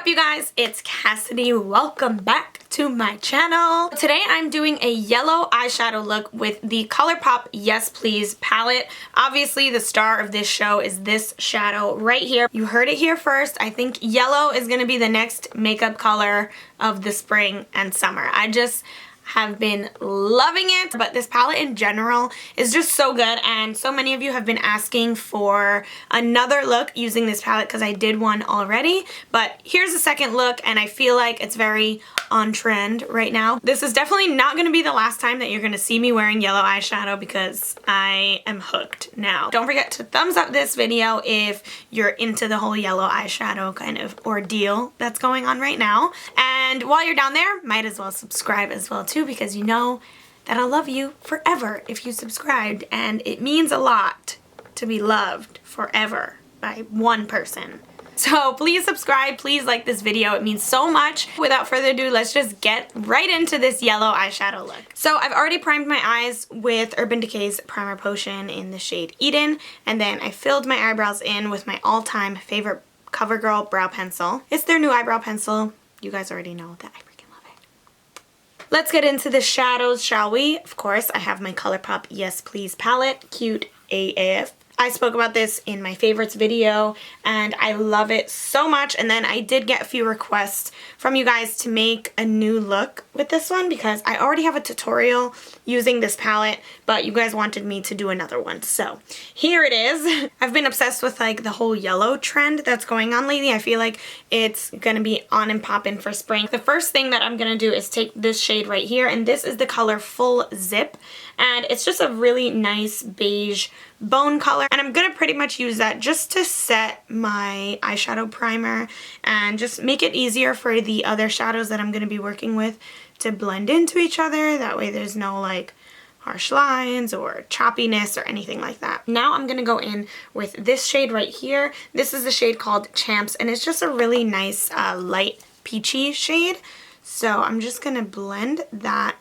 up, you guys? It's Cassidy. Welcome back to my channel. Today I'm doing a yellow eyeshadow look with the ColourPop Yes Please palette. Obviously the star of this show is this shadow right here. You heard it here first. I think yellow is going to be the next makeup color of the spring and summer. I just have been loving it, but this palette in general is just so good, and so many of you have been asking for another look using this palette because I did one already, but here's a second look and I feel like it's very on trend right now. This is definitely not going to be the last time that you're going to see me wearing yellow eyeshadow because I am hooked now. Don't forget to thumbs up this video if you're into the whole yellow eyeshadow kind of ordeal that's going on right now, and while you're down there, might as well subscribe as well too, because you know that I'll love you forever if you subscribed, and it means a lot to be loved forever by one person. So please subscribe, please like this video, it means so much. Without further ado, let's just get right into this yellow eyeshadow look. So I've already primed my eyes with Urban Decay's Primer Potion in the shade Eden, and then I filled my eyebrows in with my all-time favorite CoverGirl brow pencil. It's their new eyebrow pencil. You guys already know that I freaking love it. Let's get into the shadows, shall we? Of course, I have my ColourPop Yes Please palette, cute AF. I spoke about this in my favorites video and I love it so much, and then I did get a few requests from you guys to make a new look with this one because I already have a tutorial using this palette, but you guys wanted me to do another one, so here it is. I've been obsessed with like the whole yellow trend that's going on lately. I feel like it's gonna be on and poppin' for spring. The first thing that I'm gonna do is take this shade right here, and this is the color Full Zip, and it's just a really nice beige bone color, and I'm gonna pretty much use that just to set my eyeshadow primer and just make it easier for the other shadows that I'm gonna be working with to blend into each other. That way there's no like harsh lines or choppiness or anything like that. Now I'm gonna go in with this shade right here. This is the shade called Champs, and it's just a really nice light peachy shade. So I'm just gonna blend that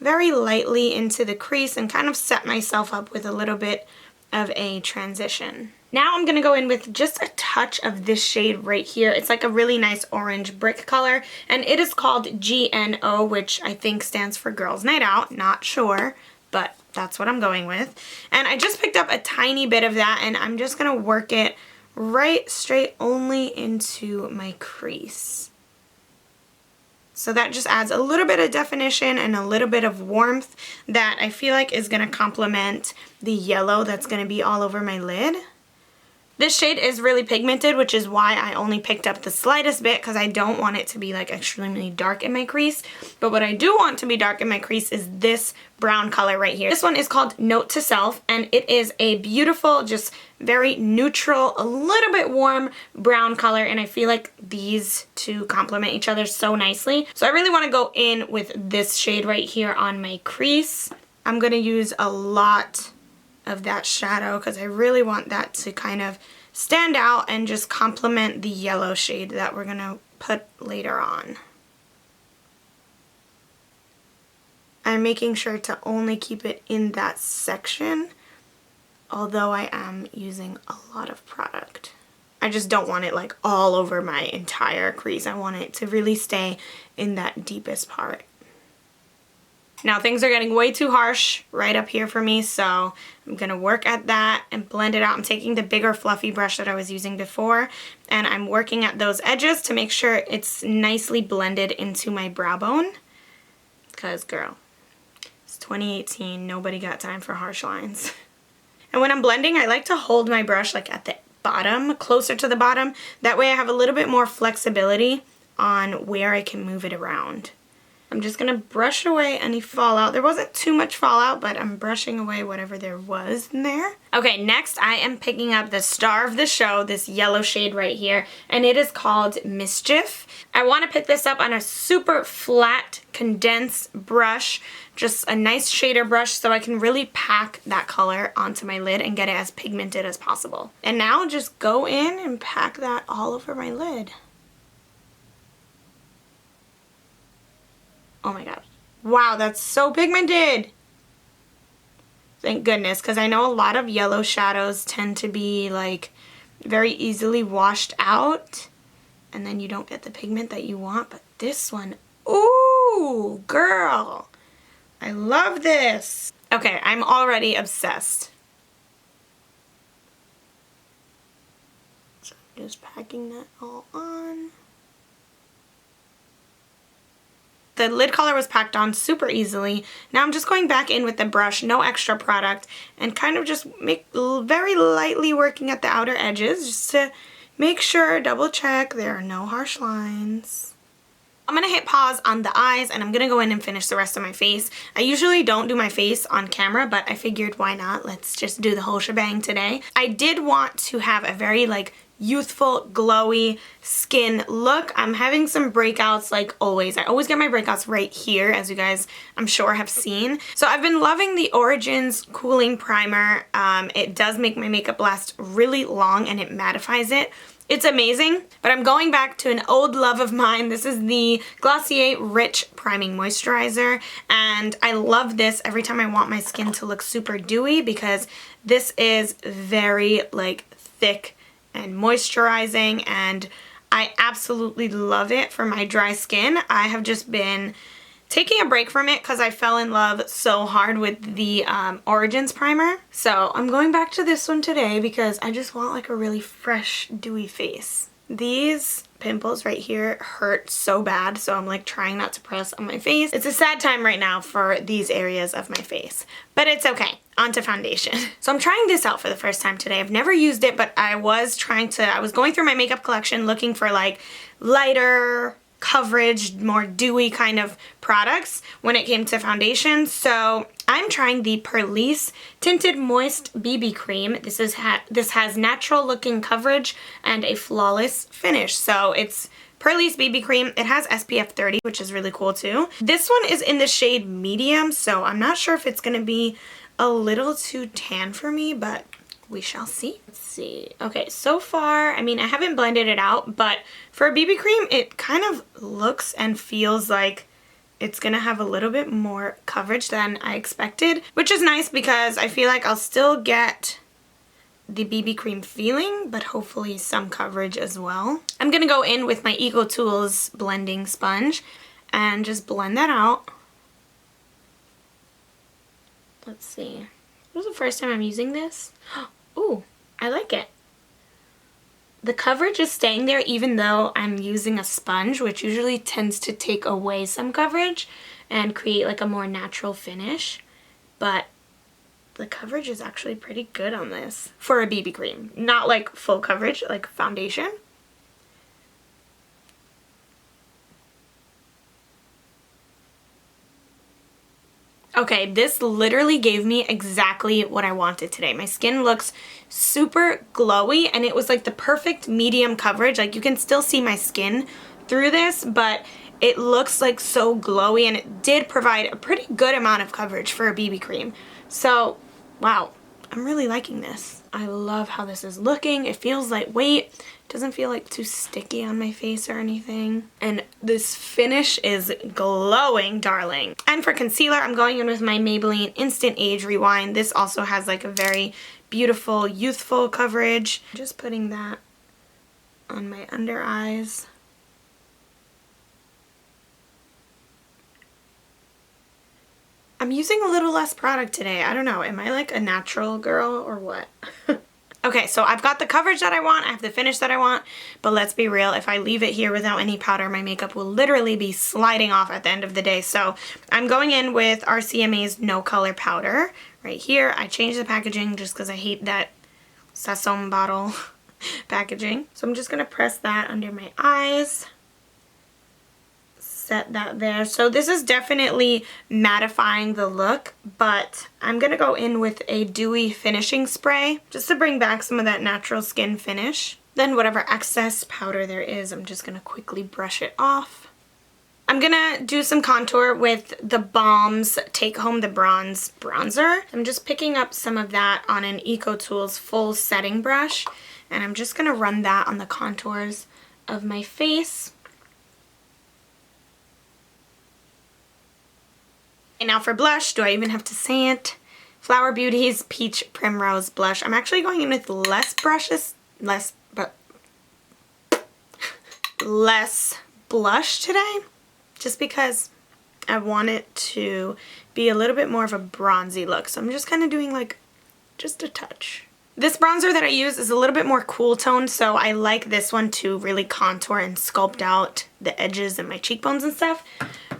very lightly into the crease and kind of set myself up with a little bit of a transition. Now I'm going to go in with just a touch of this shade right here. It's like a really nice orange brick color, and it is called GNO, which I think stands for Girls Night Out. Not sure, but that's what I'm going with. And I just picked up a tiny bit of that, and I'm just going to work it right straight only into my crease. So that just adds a little bit of definition and a little bit of warmth that I feel like is going to complement the yellow that's going to be all over my lid. This shade is really pigmented, which is why I only picked up the slightest bit, because I don't want it to be like extremely dark in my crease. But what I do want to be dark in my crease is this brown color right here. This one is called Note to Self, and it is a beautiful, just very neutral, a little bit warm brown color, and I feel like these two complement each other so nicely. So I really want to go in with this shade right here on my crease. I'm going to use a lot of that shadow because I really want that to kind of stand out and just complement the yellow shade that we're going to put later on. I'm making sure to only keep it in that section, although I am using a lot of product. I just don't want it like all over my entire crease. I want it to really stay in that deepest part. Now things are getting way too harsh right up here for me, so I'm going to work at that and blend it out. I'm taking the bigger fluffy brush that I was using before, and I'm working at those edges to make sure it's nicely blended into my brow bone. Because girl, it's 2018, nobody got time for harsh lines. And when I'm blending, I like to hold my brush like at the bottom, closer to the bottom. That way I have a little bit more flexibility on where I can move it around. I'm just going to brush away any fallout. There wasn't too much fallout, but I'm brushing away whatever there was in there. Okay, next I am picking up the star of the show, this yellow shade right here, and it is called Mischief. I want to pick this up on a super flat, condensed brush, just a nice shader brush, so I can really pack that color onto my lid and get it as pigmented as possible. And now just go in and pack that all over my lid. Oh my god. Wow, that's so pigmented! Thank goodness, because I know a lot of yellow shadows tend to be like very easily washed out. and then you don't get the pigment that you want. But this one, ooh, girl, I love this. Okay, I'm already obsessed. So I'm just packing that all on. The lid color was packed on super easily. Now I'm just going back in with the brush, no extra product, and kind of just very lightly working at the outer edges just to make sure, double check, there are no harsh lines. I'm going to hit pause on the eyes and I'm going to go in and finish the rest of my face. I usually don't do my face on camera, but I figured why not? Let's just do the whole shebang today. I did want to have a very youthful, glowy skin look. I'm having some breakouts like always. I always get my breakouts right here, as you guys I'm sure have seen. So I've been loving the Origins Cooling Primer. It does make my makeup last really long and it mattifies it. It's amazing, but I'm going back to an old love of mine. This is the Glossier Rich Priming Moisturizer, and I love this every time I want my skin to look super dewy because this is very thick and moisturizing, and I absolutely love it for my dry skin. I have just been taking a break from it because I fell in love so hard with the Origins primer. So I'm going back to this one today because I just want a really fresh, dewy face. These pimples right here hurt so bad, so I'm trying not to press on my face. It's a sad time right now for these areas of my face, but it's okay. On to foundation. So I'm trying this out for the first time today. I've never used it, but I was going through my makeup collection looking for lighter coverage, more dewy kind of products when it came to foundation. So I'm trying the Perlice Tinted Moist BB Cream. This has natural looking coverage and a flawless finish. So it's Perlice BB Cream. It has SPF 30, which is really cool too. This one is in the shade medium, so I'm not sure if it's going to be a little too tan for me, but we shall see. Let's see. Okay, so far, I haven't blended it out, but for a BB cream, it kind of looks and feels like it's gonna have a little bit more coverage than I expected, which is nice because I feel like I'll still get the BB cream feeling, but hopefully some coverage as well. I'm gonna go in with my Eco Tools blending sponge and just blend that out. Let's see. This is the first time I'm using this. Ooh, I like it. The coverage is staying there even though I'm using a sponge, which usually tends to take away some coverage and create a more natural finish. But the coverage is actually pretty good on this for a BB cream. Not full coverage, like foundation. Okay, this literally gave me exactly what I wanted today. My skin looks super glowy, and it was the perfect medium coverage. You can still see my skin through this, but it looks so glowy, and it did provide a pretty good amount of coverage for a BB cream. So, wow, I'm really liking this. I love how this is looking. It feels lightweight. It doesn't feel too sticky on my face or anything. And this finish is glowing, darling. And for concealer, I'm going in with my Maybelline Instant Age Rewind. This also has a very beautiful, youthful coverage. Just putting that on my under eyes. I'm using a little less product today. I don't know. Am I a natural girl or what? Okay, so I've got the coverage that I want. I have the finish that I want. But let's be real. If I leave it here without any powder, my makeup will literally be sliding off at the end of the day. So I'm going in with RCMA's No Color Powder right here. I changed the packaging just because I hate that Sassoon bottle packaging. So I'm just going to press that under my eyes. Set that there. So this is definitely mattifying the look, but I'm gonna go in with a dewy finishing spray just to bring back some of that natural skin finish. Then whatever excess powder there is, I'm just gonna quickly brush it off. I'm gonna do some contour with the Balm's Take Home the Bronze bronzer. I'm just picking up some of that on an Eco Tools full setting brush, and I'm just gonna run that on the contours of my face. And now for blush, do I even have to say it? Flower Beauty's Peach Primrose Blush. I'm actually going in with less less blush today, just because I want it to be a little bit more of a bronzy look. So I'm just kind of doing like just a touch. This bronzer that I use is a little bit more cool toned, so I like this one to really contour and sculpt out the edges and my cheekbones and stuff.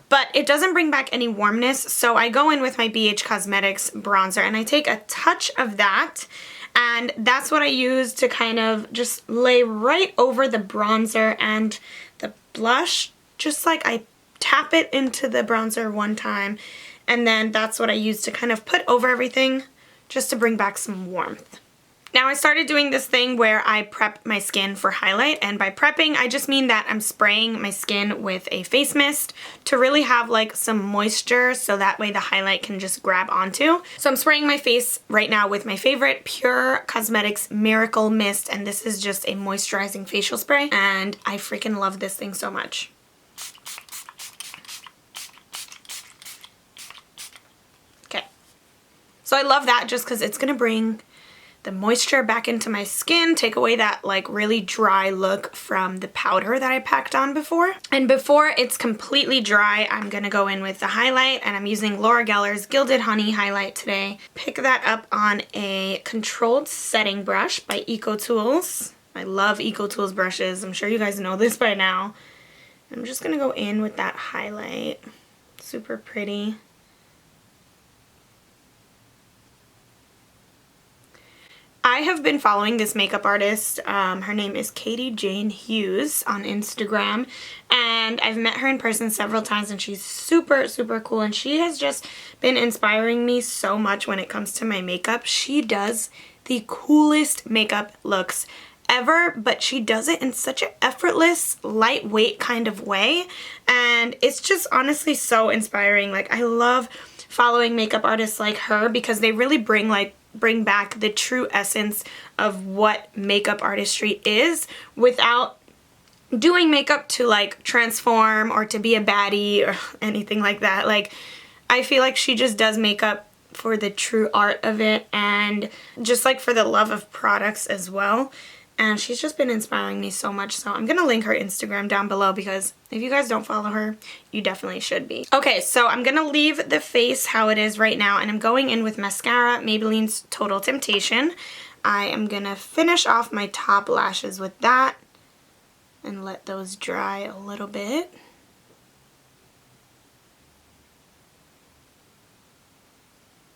But it doesn't bring back any warmness, so I go in with my BH Cosmetics bronzer and I take a touch of that, and that's what I use to kind of just lay right over the bronzer and the blush. Just like I tap it into the bronzer one time, and then that's what I use to kind of put over everything just to bring back some warmth. Now I started doing this thing where I prep my skin for highlight, and by prepping I just mean that I'm spraying my skin with a face mist to really have like some moisture so that way the highlight can just grab onto. So I'm spraying my face right now with my favorite Pure Cosmetics Miracle Mist, and this is just a moisturizing facial spray, and I freaking love this thing so much. Okay, so I love that just because it's gonna bring the moisture back into my skin, take away that like really dry look from the powder that I packed on before. And before it's completely dry, I'm gonna go in with the highlight, and I'm using Laura Geller's Gilded Honey highlight today. Pick that up on a controlled setting brush by EcoTools. I love EcoTools brushes. I'm sure you guys know this by now. I'm just gonna go in with that highlight. Super pretty. I have been following this makeup artist. Her name is Katie Jane Hughes on Instagram, and I've met her in person several times, and she's super, super cool, and she has just been inspiring me so much when it comes to my makeup. She does the coolest makeup looks ever, but she does it in such an effortless, lightweight kind of way, and it's just honestly so inspiring. Like, I love following makeup artists like her because they really bring back the true essence of what makeup artistry is without doing makeup to like transform or to be a baddie or anything like that. Like, I feel like she just does makeup for the true art of it, and just like for the love of products as well. And she's just been inspiring me so much, so I'm gonna link her Instagram down below because if you guys don't follow her, you definitely should be. Okay, so I'm gonna leave the face how it is right now, and I'm going in with mascara, Maybelline's Total Temptation. I am gonna finish off my top lashes with that and let those dry a little bit.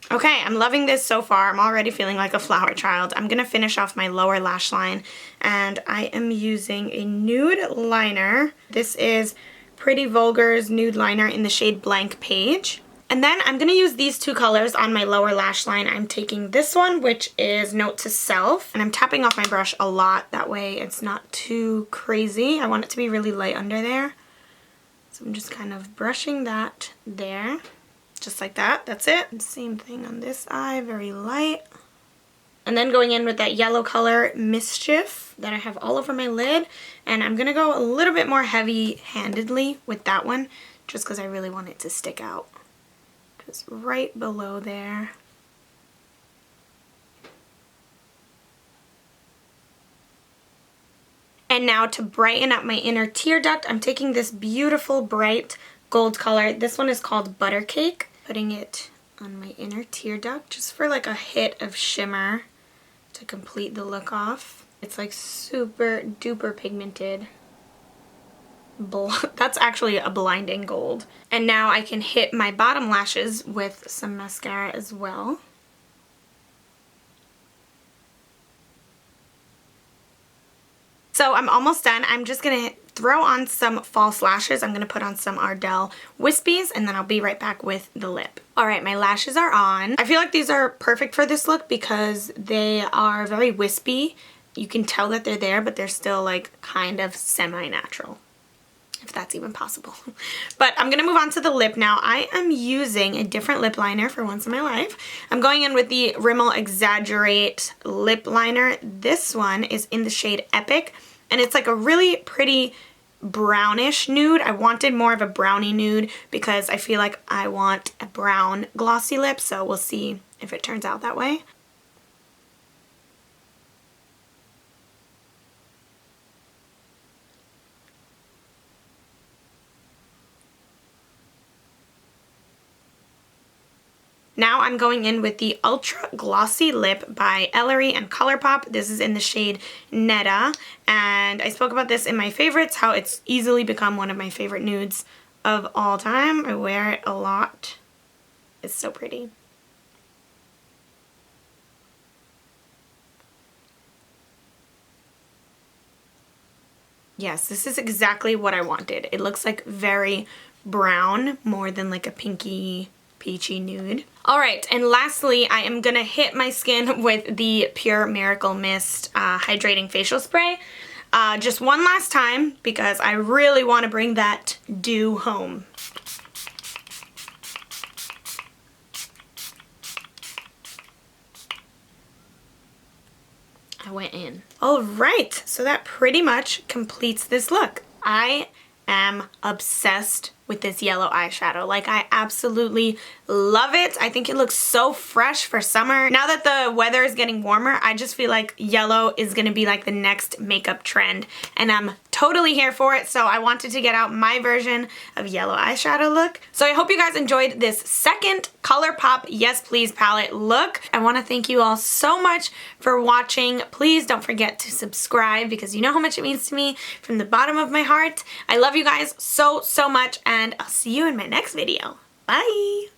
Okay, I'm loving this so far. I'm already feeling like a flower child. I'm going to finish off my lower lash line, and I am using a nude liner. This is Pretty Vulgar's nude liner in the shade Blank Page. And then I'm going to use these two colors on my lower lash line. I'm taking this one, which is Note to Self, and I'm tapping off my brush a lot. That way it's not too crazy. I want it to be really light under there. So I'm just kind of brushing that there. Just like that. That's it. Same thing on this eye, very light. And then going in with that yellow color Mischief that I have all over my lid. And I'm going to go a little bit more heavy-handedly with that one, just because I really want it to stick out. Just right below there. And now to brighten up my inner tear duct, I'm taking this beautiful bright gold color. This one is called Butter Cake. Putting it on my inner tear duct just for like a hit of shimmer to complete the look off. It's like super duper pigmented. That's actually a blinding gold. And now I can hit my bottom lashes with some mascara as well. So I'm almost done. I'm just going to throw on some false lashes. I'm going to put on some Ardell Wispies, and then I'll be right back with the lip. Alright, my lashes are on. I feel like these are perfect for this look because they are very wispy. You can tell that they're there, but they're still like kind of semi-natural, if that's even possible. But I'm going to move on to the lip now. I am using a different lip liner for once in my life. I'm going in with the Rimmel Exaggerate lip liner. This one is in the shade Epic, and it's like a really pretty brownish nude. I wanted more of a brownie nude because I feel like I want a brown glossy lip, so we'll see if it turns out that way. Now I'm going in with the Ultra Glossy Lip by Ellery and ColourPop. This is in the shade Netta, and I spoke about this in my favorites, how it's easily become one of my favorite nudes of all time. I wear it a lot. It's so pretty. Yes, this is exactly what I wanted. It looks like very brown, more than like a pinky, peachy nude. Alright, and lastly, I am gonna hit my skin with the Pure Miracle Mist Hydrating Facial Spray. Just one last time, because I really want to bring that dew home. I went in. Alright, so that pretty much completes this look. I am obsessed with this yellow eyeshadow. Like, I absolutely love it. I think it looks so fresh for summer. Now that the weather is getting warmer, I just feel like yellow is gonna be like the next makeup trend, and I'm totally here for it, so I wanted to get out my version of yellow eyeshadow look. So I hope you guys enjoyed this second ColourPop Yes Please palette look. I want to thank you all so much for watching. Please don't forget to subscribe, because you know how much it means to me from the bottom of my heart. I love you guys so, so much, and I'll see you in my next video. Bye!